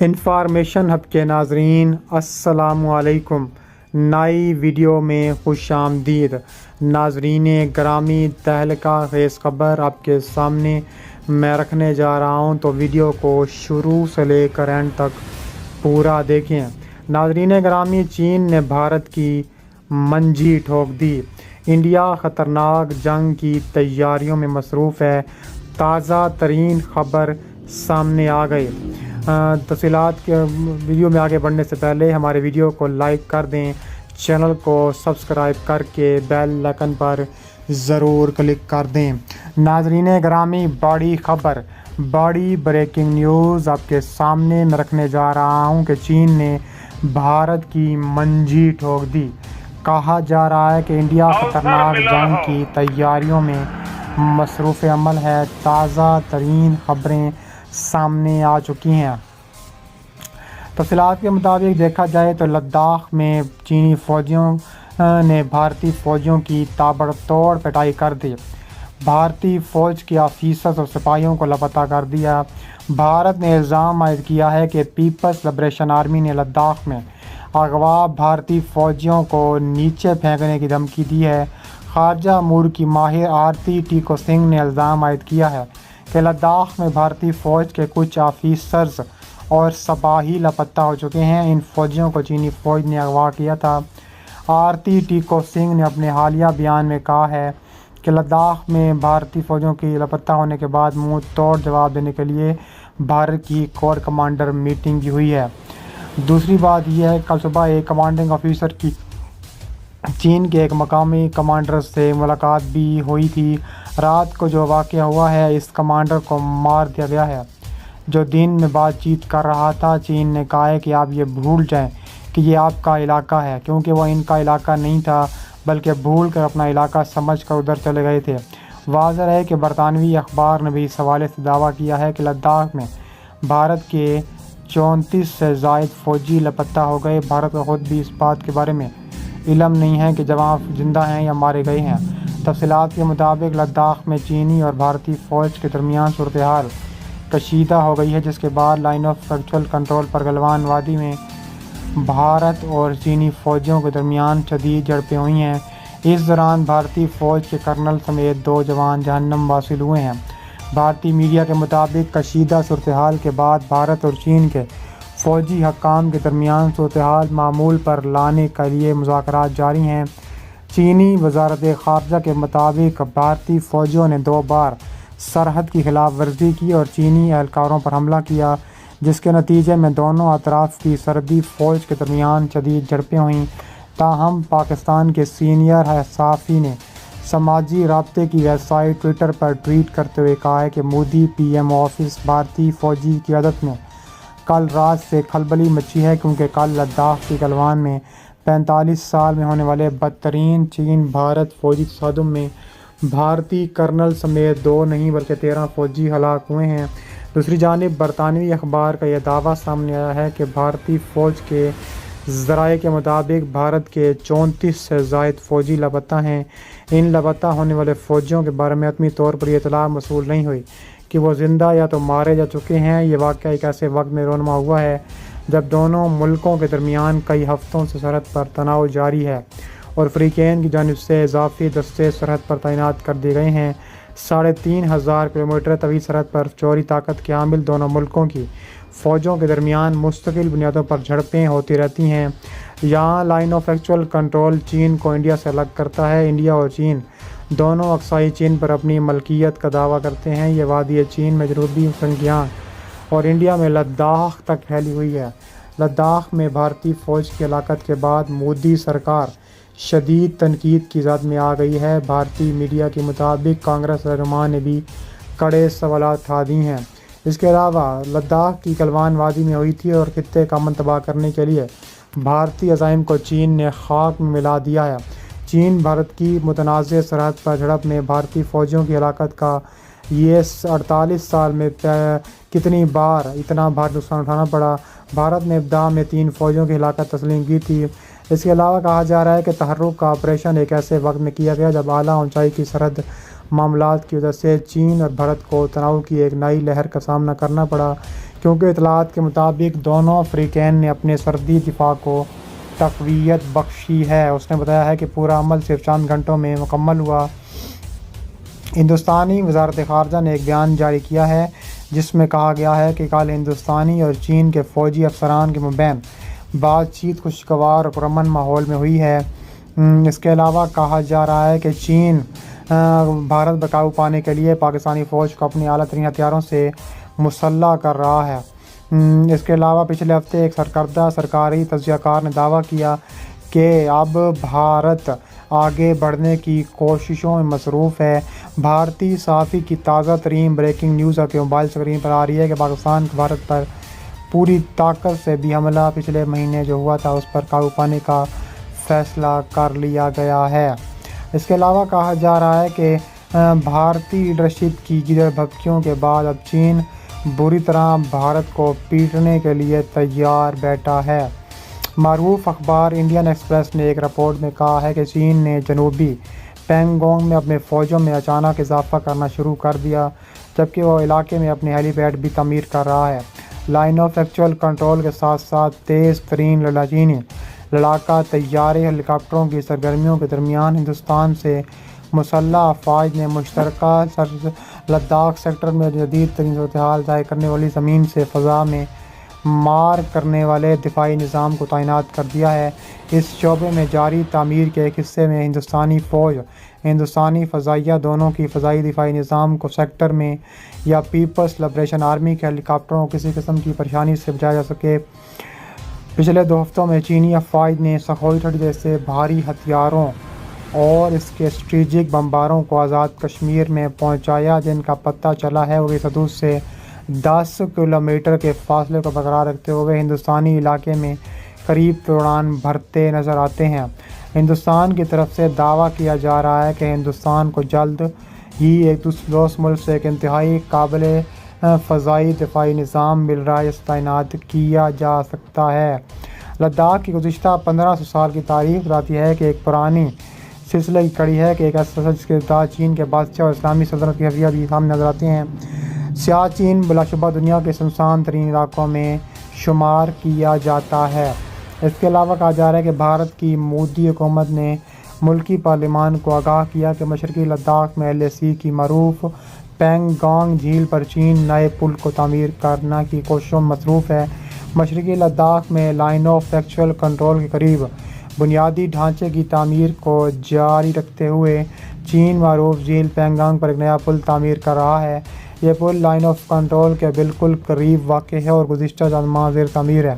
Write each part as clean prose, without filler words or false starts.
Information hub کے ناظرین السلام علیکم۔ نئی ویڈیو میں خوش آمدید۔ ناظرین گرامی، تہلکہ خیز خبر آپ کے سامنے میں رکھنے جا رہا ہوں، تو ویڈیو کو شروع سے لے کر اینڈ تک پورا دیکھیں۔ ناظرین گرامی، چین نے بھارت کی منجی ٹھوک دی۔ انڈیا خطرناک جنگ کی تیاریوں میں مصروف ہے۔ تازہ ترین خبر سامنے آ گئی۔ تفصیلات کے ویڈیو میں آگے بڑھنے سے پہلے ہمارے ویڈیو کو لائک کر دیں، چینل کو سبسکرائب کر کے بیل آئکن پر ضرور کلک کر دیں۔ ناظرین گرامی، بڑی خبر، بڑی بریکنگ نیوز آپ کے سامنے میں رکھنے جا رہا ہوں کہ چین نے بھارت کی منجی ٹھوک دی۔ کہا جا رہا ہے کہ انڈیا خطرناک جنگ کی تیاریوں میں مصروف عمل ہے۔ تازہ ترین خبریں سامنے آ چکی ہیں۔ تفصیلات کے مطابق دیکھا جائے تو لداخ میں چینی فوجیوں نے بھارتی فوجیوں کی تابڑتوڑ پٹائی کر دی۔ بھارتی فوج کے آفیسرز اور سپاہیوں کو لاپتہ کر دیا۔ بھارت نے الزام عائد کیا ہے کہ پیپلز لبریشن آرمی نے لداخ میں اغوا بھارتی فوجیوں کو نیچے پھینکنے کی دھمکی دی ہے۔ خارجہ امور کی ماہر آرتی ٹیکو سنگھ نے الزام عائد کیا ہے کہ لداخ میں بھارتی فوج کے کچھ آفیسرز اور سپاہی لاپتہ ہو چکے ہیں۔ ان فوجیوں کو چینی فوج نے اغوا کیا تھا۔ آرتی ٹیکو سنگھ نے اپنے حالیہ بیان میں کہا ہے کہ لداخ میں بھارتی فوجیوں کے لاپتہ ہونے کے بعد منہ توڑ جواب دینے کے لیے بھارت کی کور کمانڈر میٹنگ کی ہوئی ہے۔ دوسری بات یہ ہے کہ کل صبح ایک کمانڈنگ آفیسر کی چین کے ایک مقامی کمانڈر سے ملاقات بھی ہوئی تھی۔ رات کو جو واقعہ ہوا ہے، اس کمانڈر کو مار دیا گیا ہے جو دن میں بات چیت کر رہا تھا۔ چین نے کہا ہے کہ آپ یہ بھول جائیں کہ یہ آپ کا علاقہ ہے، کیونکہ وہ ان کا علاقہ نہیں تھا بلکہ بھول کر اپنا علاقہ سمجھ کر ادھر چلے گئے تھے۔ واضح ہے کہ برطانوی اخبار نے بھی اس حوالے سے دعویٰ کیا ہے کہ لداخ میں بھارت کے 34 سے زائد فوجی لاپتہ ہو گئے۔ بھارت کو خود بھی اس بات کے بارے میں علم نہیں ہے کہ جوان زندہ ہیں یا مارے گئے ہیں۔ تفصیلات کے مطابق لداخ میں چینی اور بھارتی فوج کے درمیان صورتحال کشیدہ ہو گئی ہے، جس کے بعد لائن آف ایکچوئل کنٹرول پر گلوان وادی میں بھارت اور چینی فوجیوں کے درمیان شدید جھڑپیں ہوئی ہیں۔ اس دوران بھارتی فوج کے کرنل سمیت 2 جوان جہنم حاصل ہوئے ہیں۔ بھارتی میڈیا کے مطابق کشیدہ صورتحال کے بعد بھارت اور چین کے فوجی حکام کے درمیان صورتحال معمول پر لانے کے لیے مذاکرات جاری ہیں۔ چینی وزارت خارجہ کے مطابق بھارتی فوجیوں نے 2 بار سرحد کی خلاف ورزی کی اور چینی اہلکاروں پر حملہ کیا، جس کے نتیجے میں دونوں اطراف کی سرحدی فوج کے درمیان شدید جھڑپیں ہوئیں۔ تاہم پاکستان کے سینئر صحافی نے سماجی رابطے کی ویب سائٹ ٹویٹر پر ٹویٹ کرتے ہوئے کہا ہے کہ مودی پی ایم آفس بھارتی فوجی قیادت میں کل رات سے کھلبلی مچی ہے، کیونکہ کل لداخ کی گلوان میں 45 سال میں ہونے والے بدترین چین بھارت فوجی تصادم میں بھارتی کرنل سمیت 2 نہیں بلکہ 13 فوجی ہلاک ہوئے ہیں۔ دوسری جانب برطانوی اخبار کا یہ دعویٰ سامنے آیا ہے کہ بھارتی فوج کے ذرائع کے مطابق بھارت کے 34 سے زائد فوجی لاپتہ ہیں۔ ان لاپتہ ہونے والے فوجیوں کے بارے میں حتمی طور پر یہ اطلاع موصول نہیں ہوئی کہ وہ زندہ یا تو مارے جا چکے ہیں۔ یہ واقعہ ایک ایسے وقت میں رونما ہوا ہے جب دونوں ملکوں کے درمیان کئی ہفتوں سے سرحد پر تناؤ جاری ہے اور فریقین کی جانب سے اضافی دستے سرحد پر تعینات کر دیے گئے ہیں۔ 3500 کلومیٹر طویل سرحد پر جوہری طاقت کے حامل دونوں ملکوں کی فوجوں کے درمیان مستقل بنیادوں پر جھڑپیں ہوتی رہتی ہیں۔ یہاں لائن آف ایکچوئل کنٹرول چین کو انڈیا سے الگ کرتا ہے۔ انڈیا اور چین دونوں اقصائی چین پر اپنی ملکیت کا دعویٰ کرتے ہیں۔ یہ وادی چین میں جنوبی شنجیانگ اور انڈیا میں لداخ تک پھیلی ہوئی ہے۔ لداخ میں بھارتی فوج کی ہلاکت کے بعد مودی سرکار شدید تنقید کی زد میں آ گئی ہے۔ بھارتی میڈیا کے مطابق کانگریس رہنماؤں نے بھی کڑے سوالات اٹھا دیے ہیں۔ اس کے علاوہ لداخ کی گلوان وادی میں ہوئی تھی اور خطے کا امن تباہ کرنے کے لیے بھارتی عزائم کو چین نے خاک میں ملا دیا ہے۔ چین بھارت کی متنازع سرحد پر جھڑپ میں بھارتی فوجیوں کی ہلاکت کا یہ 48 سال میں اتنا بھاری نقصان اٹھانا پڑا۔ بھارت نے ابتدا میں 3 فوجیوں کی ہلاکت تسلیم کی تھی۔ اس کے علاوہ کہا جا رہا ہے کہ تحرک کا آپریشن ایک ایسے وقت میں کیا گیا جب اعلیٰ اونچائی کی سرحد معاملات کی وجہ سے چین اور بھارت کو تناؤ کی ایک نئی لہر کا سامنا کرنا پڑا، کیونکہ اطلاعات کے مطابق دونوں فریقین نے اپنے سرحدی دفاع کو تقویت بخشی ہے۔ اس نے بتایا ہے کہ پورا عمل صرف چند گھنٹوں میں مکمل ہوا۔ ہندوستانی وزارت خارجہ نے ایک بیان جاری کیا ہے جس میں کہا گیا ہے کہ کل ہندوستانی اور چین کے فوجی افسران کے مابین بات چیت خوشگوار اور پرامن ماحول میں ہوئی ہے۔ اس کے علاوہ کہا جا رہا ہے کہ چین بھارت پر قابو پانے کے لیے پاکستانی فوج کو اپنے اعلیٰ ترین ہتھیاروں سے مسلح کر رہا ہے۔ اس کے علاوہ پچھلے ہفتے ایک سرکردہ سرکاری تجزیہ کار نے دعویٰ کیا کہ اب بھارت آگے بڑھنے کی کوششوں میں مصروف ہے۔ بھارتی صحافی کی تازہ ترین بریکنگ نیوز آپ کے موبائل اسکرین پر آ رہی ہے کہ پاکستان کا بھارت پر پوری طاقت سے بھی حملہ پچھلے مہینے جو ہوا تھا اس پر قابو پانے کا فیصلہ کر لیا گیا ہے۔ اس کے علاوہ کہا جا رہا ہے کہ بھارتی لیڈرشپ کی جدر بھگتیوں کے بعد اب چین بری طرح بھارت کو پیٹنے کے لیے تیار بیٹھا ہے۔ معروف اخبار انڈین ایکسپریس نے ایک رپورٹ میں کہا ہے کہ چین نے جنوبی پینگونگ میں اپنے فوجوں میں اچانک اضافہ کرنا شروع کر دیا، جبکہ وہ علاقے میں اپنے ہیلی پیڈ بھی تعمیر کر رہا ہے۔ لائن آف ایکچوئل کنٹرول کے ساتھ ساتھ تیز ترین چینی لڑاکا طیارے ہیلی کاپٹروں کی سرگرمیوں کے درمیان ہندوستان سے مسلح افواج نے مشترکہ لداخ سیکٹر میں جدید ترین صورتحال ظاہر کرنے والی زمین سے فضا میں مار کرنے والے دفاعی نظام کو تعینات کر دیا ہے۔ اس شعبے میں جاری تعمیر کے ایک حصے میں ہندوستانی فوج ہندوستانی فضائیہ دونوں کی فضائی دفاعی نظام کو سیکٹر میں یا پیپلز لبریشن آرمی کے ہیلی کاپٹروں کو کسی قسم کی پریشانی سے بچایا جا سکے۔ پچھلے 2 ہفتوں میں چینی افواج نے سخوئی 30 جیسے بھاری ہتھیاروں اور اس کے اسٹریٹجک بمباروں کو آزاد کشمیر میں پہنچایا، جن کا پتہ چلا ہے وہ اس حدود سے 10 کلومیٹر کے فاصلے کو برقرار رکھتے ہوئے ہندوستانی علاقے میں قریب اڑان بھرتے نظر آتے ہیں۔ ہندوستان کی طرف سے دعویٰ کیا جا رہا ہے کہ ہندوستان کو جلد ہی ایک دوست ملک سے ایک انتہائی قابل فضائی دفاعی نظام مل رہا ہے جسے تعینات کیا جا سکتا ہے۔ لداخ کی گزشتہ 1500 سال کی تاریخ بتاتی ہے کہ ایک پرانی سلسلے کی کڑی ہے کہ ایک ایسا جس کے بعد چین کے بادشاہ اور اسلامی سلطنت کے حفیظ بھی سامنے نظر آتے ہیں۔ سیاچین بلا شبہ دنیا کے سنسان ترین علاقوں میں شمار کیا جاتا ہے۔ اس کے علاوہ کہا جا رہا ہے کہ بھارت کی مودی حکومت نے ملکی پارلیمان کو آگاہ کیا کہ مشرقی لداخ میں LAC کی معروف پینگانگ جھیل پر چین نئے پل کو تعمیر کرنے کی کوششوں میں مصروف ہے۔ مشرقی لداخ میں لائن آف ایکچوئل کنٹرول کے قریب بنیادی ڈھانچے کی تعمیر کو جاری رکھتے ہوئے چین معروف جھیل پینگانگ پر ایک نیا پل تعمیر کر رہا ہے۔ یہ پل لائن آف کنٹرول کے بالکل قریب واقع ہے اور گزشتہ چند ماہ زیر تعمیر ہے۔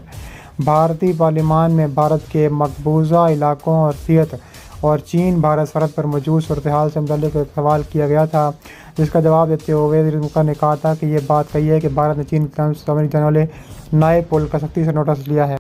بھارتی پارلیمان میں بھارت کے مقبوضہ علاقوں اور صحت اور چین بھارت سرحد پر موجود صورتحال سے متعلق ایک سوال کیا گیا تھا، جس کا جواب دیتے ہوئے وزیر مملکت نے کہا تھا کہ یہ بات کہی ہے کہ بھارت نے چین کی جانب سے تعمیر کیے جانے والے نئے پل کا سختی سے نوٹس لیا ہے۔